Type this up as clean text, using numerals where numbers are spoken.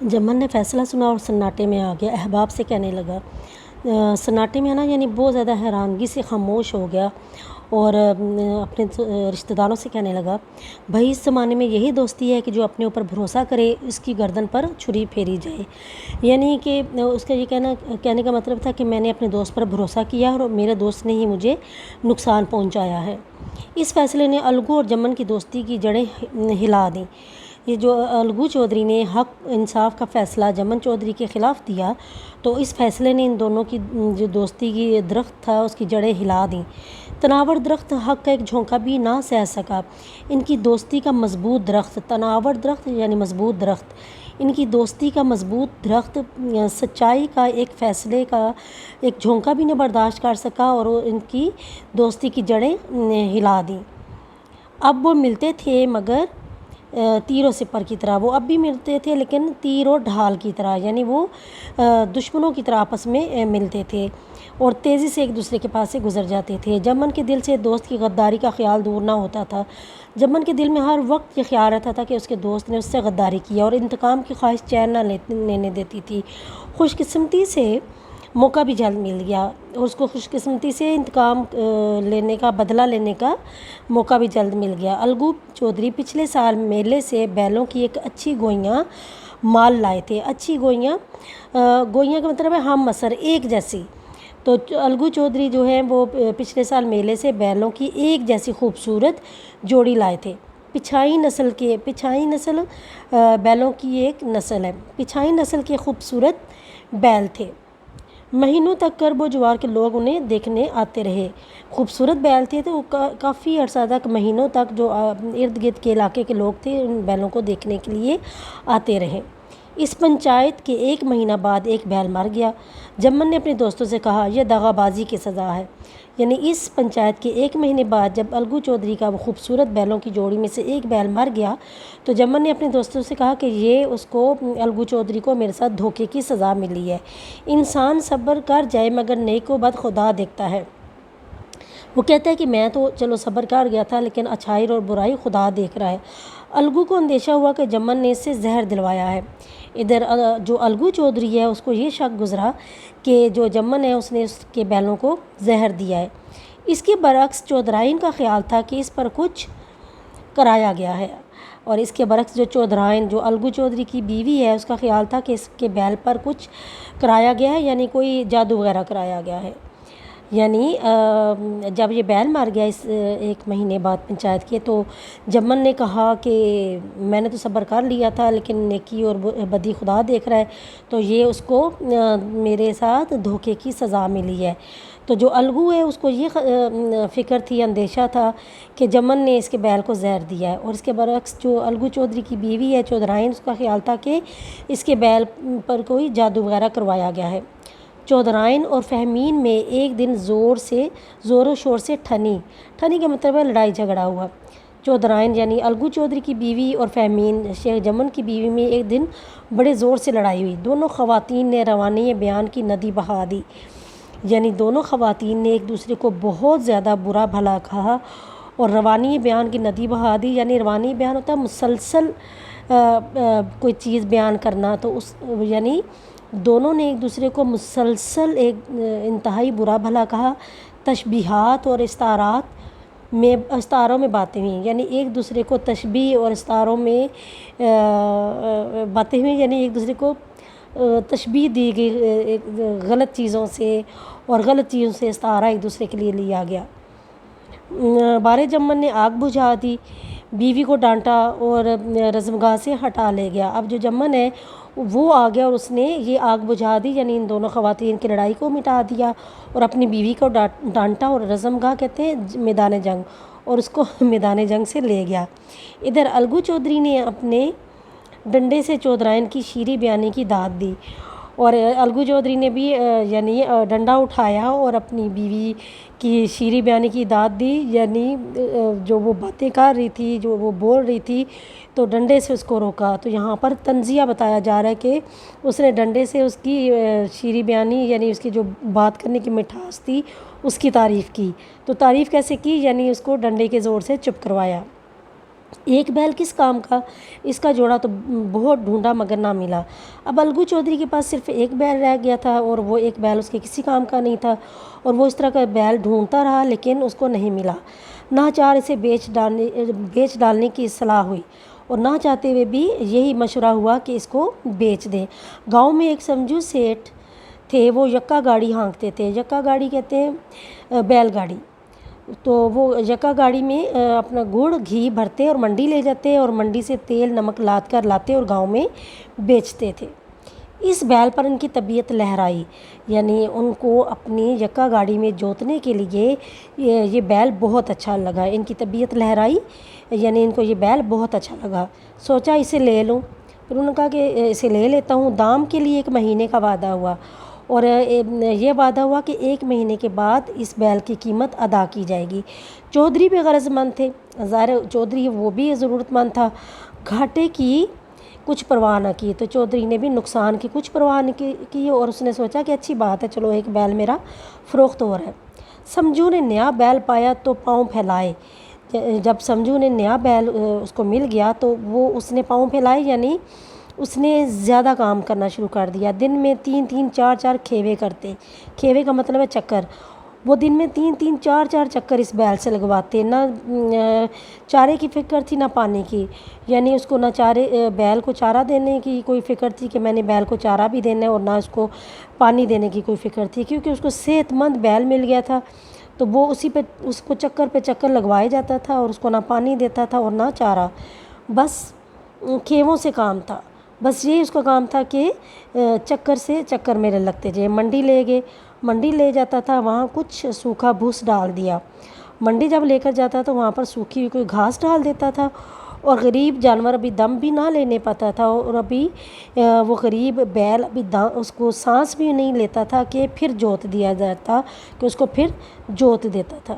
जमन ने फ़ैसला सुना और सन्नाटे में आ गया। अहबाब से कहने लगा, सन्नाटे में ना यानी बहुत ज़्यादा हैरानगी से खामोश हो गया और अपने रिश्तेदारों से कहने लगा, भाई इस ज़माने में यही दोस्ती है कि जो अपने ऊपर भरोसा करे इसकी गर्दन पर छुरी फेरी जाए। यानी कि उसका ये कहने का मतलब था कि मैंने अपने दोस्त पर भरोसा किया और मेरे दोस्त ने ही मुझे नुकसान पहुंचाया है। इस फैसले ने अलगू और जमन की दोस्ती की जड़ें हिला दी। ये जो अलगू चौधरी ने हक इंसाफ का फ़ैसला जमन चौधरी के ख़िलाफ़ दिया, तो इस फैसले ने इन दोनों की जो दोस्ती की दरख्त था उसकी जड़ें हिला दी। तनावर दरख्त हक का एक झोंका भी ना सह सका। इनकी दोस्ती का मजबूत दरख्त, तनावर दरख्त यानी मजबूत दरख्त, इनकी दोस्ती का मजबूत दरख्त सच्चाई का एक फ़ैसले का एक झोंका भी न बर्दाश्त कर सका और इनकी दोस्ती की जड़ें हिला दी। अब वो मिलते थे मगर तीरों से पर की तरह। वो अब भी मिलते थे लेकिन तीर और ढाल की तरह, यानी वो दुश्मनों की तरह आपस में मिलते थे और तेज़ी से एक दूसरे के पास से गुज़र जाते थे। जमन के दिल से दोस्त की गद्दारी का ख्याल दूर ना होता था। जमन के दिल में हर वक्त ये ख्याल रहता था कि उसके दोस्त ने उससे गद्दारी किया और इंतकाम की ख्वाहिश चैन ना लेने देती थी। खुशकिस्मती से मौका भी जल्द मिल गया और उसको खुशकिस्मती से इंतकाम लेने का, बदला लेने का मौका भी जल्द मिल गया। अलगू चौधरी पिछले साल मेले से बैलों की एक अच्छी गोइयाँ माल लाए थे। अच्छी गोइयाँ का मतलब है हम असर एक जैसी। तो अलगू चौधरी जो है वो पिछले साल मेले से बैलों की एक जैसी खूबसूरत जोड़ी लाए थे। पिछाई नस्ल बैलों की एक नस्ल है। पिछाई नस्ल के खूबसूरत बैल थे। महीनों तक करबो जवार के लोग उन्हें देखने आते रहे। खूबसूरत बैल थे तो काफ़ी अर्सा तक, महीनों तक जो इर्द गिर्द के इलाके के लोग थे उन बैलों को देखने के लिए आते रहे। इस पंचायत के एक महीना बाद एक बैल मर गया। जमन ने अपने दोस्तों से कहा, यह दगाबाजी की सज़ा है। यानी इस पंचायत के एक महीने बाद जब अलगू चौधरी का वो खूबसूरत बैलों की जोड़ी में से एक बैल मर गया, तो जमन ने अपने दोस्तों से कहा कि ये उसको, अलगू चौधरी को मेरे साथ धोखे की सज़ा मिली है। इंसान सब्र कर जाए मगर नेक व बद खुदा देखता है। वो कहता है कि मैं तो चलो सब्र कर गया था लेकिन अच्छाई और बुराई खुदा देख रहा है। अलगू को अंदेशा हुआ कि जमन ने इससे जहर दिलवाया है। इधर जो अलगू चौधरी है उसको ये शक गुजरा कि जो जमन है उसने उसके बैलों को जहर दिया है। इसके बरक्स चौधराइन का ख्याल था कि इस पर कुछ कराया गया है और इसके बरक्स जो चौधराइन, जो अलगू चौधरी की बीवी है, उसका ख्याल था कि इसके बैल पर कुछ कराया गया है, यानी कोई जादू वगैरह कराया गया है। यानी जब ये बैल मार गया इस एक महीने बाद पंचायत के, तो जमन ने कहा कि मैंने तो सब्र कर लिया था लेकिन नेकी और बदी खुदा देख रहा है, तो ये उसको मेरे साथ धोखे की सज़ा मिली है। तो जो अलगू है उसको ये फ़िक्र थी, अंदेशा था कि जमन ने इसके बैल को जहर दिया है और इसके बरक्स जो अलगू चौधरी की बीवी है चौधराइन, उसका ख्याल था कि इसके बैल पर कोई जादू वगैरह करवाया गया है। चौधराइन और फ़हमीन में एक दिन ज़ोर शोर से ठनी का मतलब है लड़ाई झगड़ा हुआ। चौधराइन यानी अलगू चौधरी की बीवी और फ़हमीन शेख जमन की बीवी में एक दिन बड़े ज़ोर से लड़ाई हुई। दोनों ख़वातीन ने रवानी बयान की नदी बहा दी। यानी दोनों ख़वातीन ने एक दूसरे को बहुत ज़्यादा बुरा भला कहा और रवानी बयान की नदी बहा दी। यानी रवानी बयान होता है मुसलसल कोई चीज़ बयान करना, तो उस यानी दोनों ने एक दूसरे को मुसलसल एक इंतहाई बुरा भला कहा। तशबीहात और इस्तारों में बातें हुई, यानी एक दूसरे को तशबीह और इस्तारों में बातें हुई, यानी एक दूसरे को तशबीह दी गई गलत चीज़ों से और गलत चीज़ों से इस्तारा एक दूसरे के लिए लिया गया। बारे जमन ने आग बुझा दी, बीवी को डांटा और रज़मगाह से हटा ले गया। अब जो जमन है वो आ गया और उसने ये आग बुझा दी, यानी इन दोनों ख़वातीन की लड़ाई को मिटा दिया और अपनी बीवी को डांटा और रज़मगाह कहते हैं मैदान जंग, और उसको मैदान जंग से ले गया। इधर अलगू चौधरी ने अपने डंडे से चौधराइन की शीरी बयानी की दाद दी और अलगू चौधरी ने भी यानी डंडा उठाया और अपनी बीवी की शीरी बयानी की दाद दी। यानी जो वो बातें कर रही थी, जो वो बोल रही थी, तो डंडे से उसको रोका। तो यहाँ पर तंज़िया बताया जा रहा है कि उसने डंडे से उसकी शीरी बयानी यानी उसकी जो बात करने की मिठास थी उसकी तारीफ़ की। तो तारीफ़ कैसे की, यानी उसको डंडे के ज़ोर से चुप करवाया। ایک بیل کس کام کا، اس کا جوڑا تو بہت ڈھونڈا مگر نہ ملا۔ اب الگو چودھری کے پاس صرف ایک بیل رہ گیا تھا اور وہ ایک بیل اس کے کسی کام کا نہیں تھا، اور وہ اس طرح کا بیل ڈھونڈتا رہا لیکن اس کو نہیں ملا۔ ناچار اسے بیچ ڈالنے کی صلاح ہوئی، اور نہ چاہتے ہوئے بھی یہی مشورہ ہوا کہ اس کو بیچ دیں۔ گاؤں میں ایک سمجھو سیٹھ تھے، وہ یکا گاڑی ہانکتے تھے۔ یکا گاڑی کہتے ہیں بیل گاڑی۔ تو وہ یکا گاڑی میں اپنا گڑ گھی بھرتے اور منڈی لے جاتے، اور منڈی سے تیل نمک لاد کر لاتے اور گاؤں میں بیچتے تھے۔ اس بیل پر ان کی طبیعت لہرائی، یعنی ان کو اپنی یکا گاڑی میں جوتنے کے لیے یہ بیل بہت اچھا لگا۔ ان کی طبیعت لہرائی یعنی ان کو یہ بیل بہت اچھا لگا۔ سوچا اسے لے لوں، پھر انہوں نے کہا کہ اسے لے لیتا ہوں۔ دام کے لیے 1 مہینے کا وعدہ ہوا، اور یہ وعدہ ہوا کہ 1 مہینے کے بعد اس بیل کی قیمت ادا کی جائے گی۔ چودھری بھی غرض مند تھے، ظاہر چودھری وہ بھی ضرورت مند تھا۔ گھاٹے کی کچھ پرواہ نہ کی، تو چودھری نے بھی نقصان کی کچھ پرواہ نہیں کی، اور اس نے سوچا کہ اچھی بات ہے، چلو ایک بیل میرا فروخت ہو رہا ہے۔ سمجھو نے نیا بیل پایا تو پاؤں پھیلائے۔ جب سمجھو نے نیا بیل اس کو مل گیا تو اس نے پاؤں پھیلائے، یعنی اس نے زیادہ کام کرنا شروع کر دیا۔ دن میں 3-3 4-4 کھیوے کرتے۔ کھیوے کا مطلب ہے چکر۔ وہ دن میں 3-3 4-4 چکر اس بیل سے لگواتے۔ نہ چارے کی فکر تھی نہ پانی کی، یعنی اس کو نہ بیل کو چارہ دینے کی کوئی فکر تھی کہ میں نے بیل کو چارہ بھی دینا ہے، اور نہ اس کو پانی دینے کی کوئی فکر تھی، کیونکہ اس کو صحت مند بیل مل گیا تھا۔ تو وہ اس کو چکر پہ چکر لگوائے جاتا تھا، اور اس کو نہ پانی دیتا تھا اور نہ چارہ، بس کھیووں سے کام تھا۔ بس یہی اس کا کام تھا کہ چکر سے چکر میرے لگتے جائے۔ منڈی لے گئے، منڈی لے جاتا تھا، وہاں کچھ سوکھا بھوس ڈال دیا۔ منڈی جب لے کر جاتا تو وہاں پر سوکھی ہوئی کوئی گھاس ڈال دیتا تھا، اور غریب جانور ابھی دم بھی نہ لینے پاتا تھا، اور ابھی وہ غریب بیل ابھی اس کو سانس بھی نہیں لیتا تھا کہ پھر جوت دیا جاتا، کہ اس کو پھر جوت دیتا تھا۔